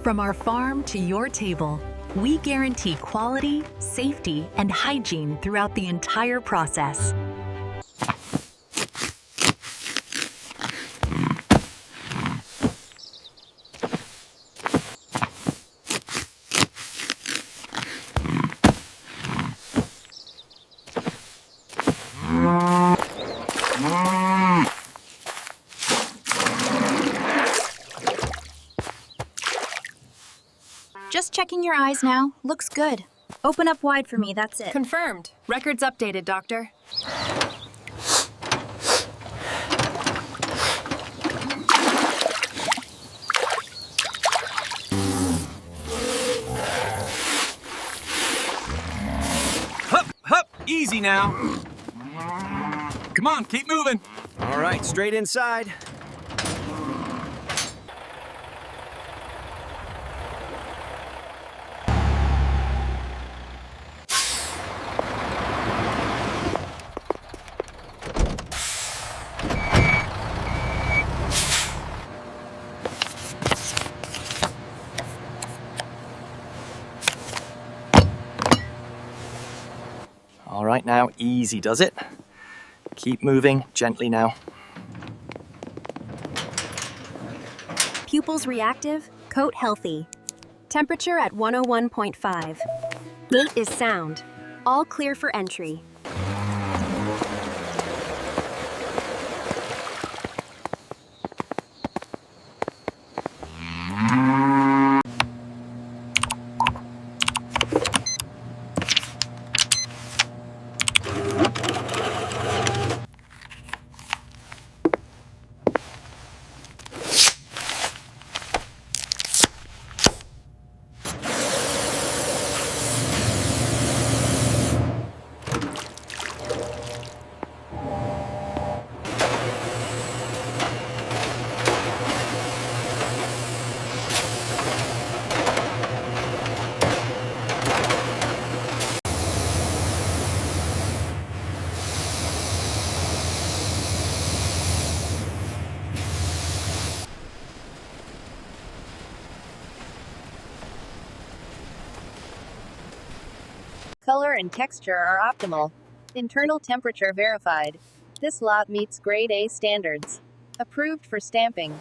From our farm to your table, we guarantee quality, safety, and hygiene throughout the entire process. Just checking your eyes now. Looks good. Open up wide for me, that's it. Confirmed. Records updated, Doctor. Hup, hup, easy now. Come on, keep moving. All right, straight inside. All right, now easy does it. Keep moving gently now. Pupils reactive, coat healthy. Temperature at 101.5. Gate is sound. All clear for entry. Color and texture are optimal. Internal temperature verified. This lot meets Grade A standards. Approved for stamping.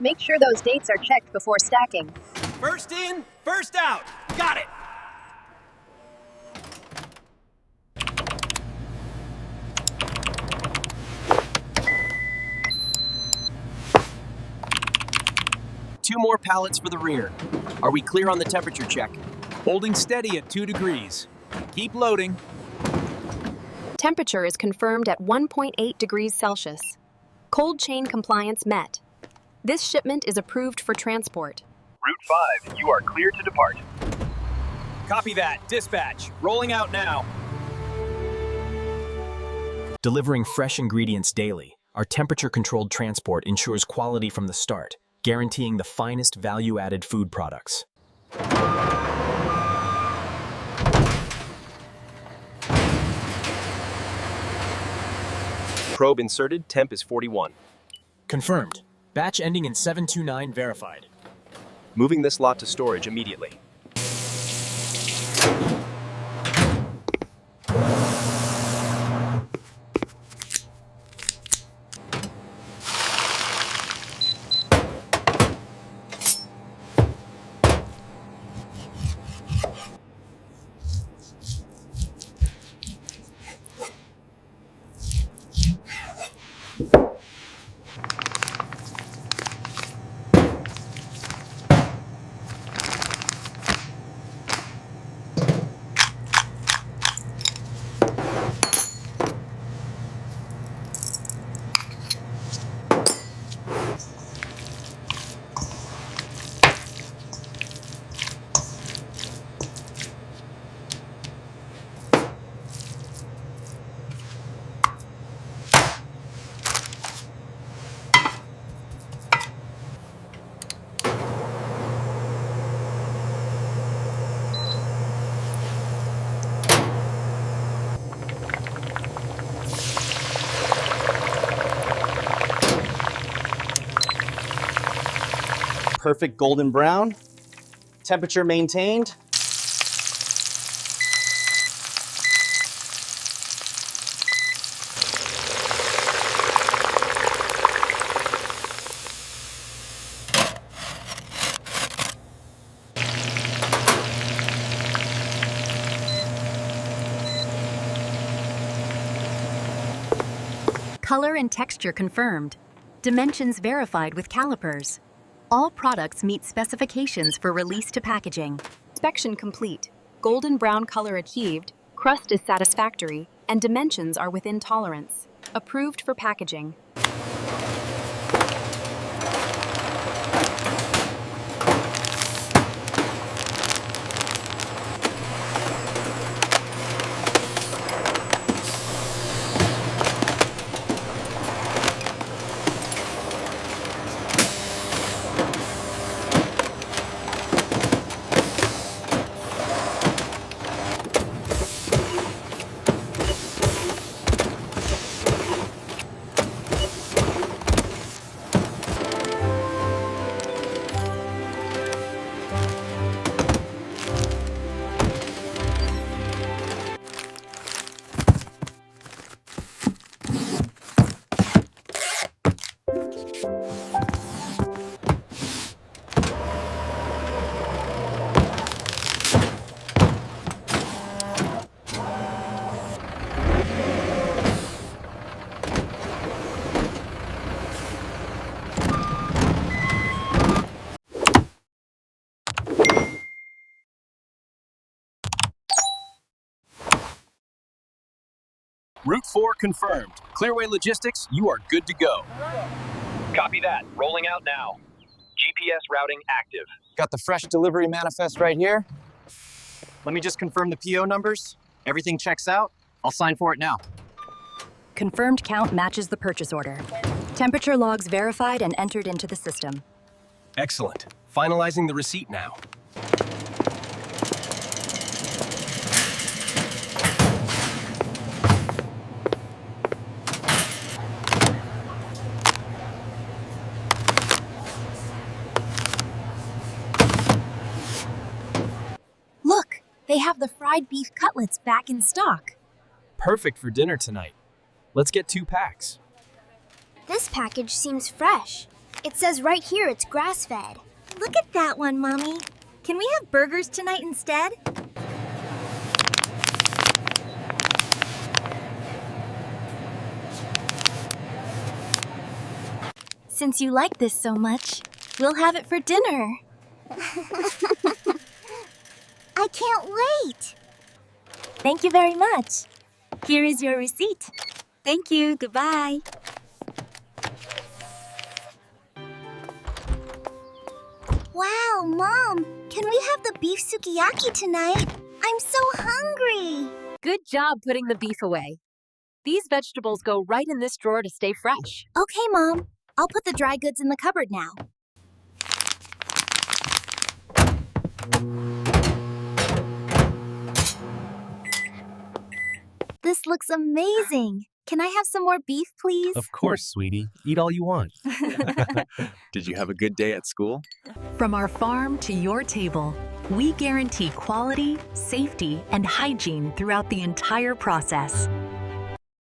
Make sure those dates are checked before stacking. First in, first out. Got it. Two more pallets for the rear. Are we clear on the temperature check? Holding steady at 2 degrees. Keep loading. Temperature is confirmed at 1.8 degrees Celsius. Cold chain compliance met. This shipment is approved for transport. Route 5, you are clear to depart. Copy that. Dispatch. Rolling out now. Delivering fresh ingredients daily, our temperature-controlled transport ensures quality from the start, guaranteeing the finest value-added food products. Probe inserted, temp is 41. Confirmed. Batch ending in 729 verified. Moving this lot to storage immediately. perfect golden brown. Temperature maintained. Color and texture confirmed. Dimensions verified with calipers. All products meet specifications for release to packaging. Inspection complete. Golden brown color achieved, crust is satisfactory, and dimensions are within tolerance. Approved for packaging. Route 4 confirmed. Clearway Logistics, you are good to go. Copy that. Rolling out now. GPS routing active. Got the fresh delivery manifest right here. Let me just confirm the PO numbers. Everything checks out. I'll sign for it now. Confirmed count matches the purchase order. Temperature logs verified and entered into the system. Excellent. Finalizing the receipt now. Look, they have the fried beef cutlets back in stock. Perfect for dinner tonight. Let's get 2 packs. This package seems fresh. It says right here it's grass-fed. Look at that one, Mommy. Can we have burgers tonight instead? Since you like this so much, we'll have it for dinner. I can't wait! Thank you very much. Here is your receipt. Thank you. Goodbye. Wow, Mom! Can we have the beef sukiyaki tonight? I'm so hungry! Good job putting the beef away. These vegetables go right in this drawer to stay fresh. Okay, Mom. I'll put the dry goods in the cupboard now. This looks amazing. Can I have some more beef, please? Of course, sweetie. Eat all you want. Did you have a good day at school? From our farm to your table, we guarantee quality, safety, and hygiene throughout the entire process.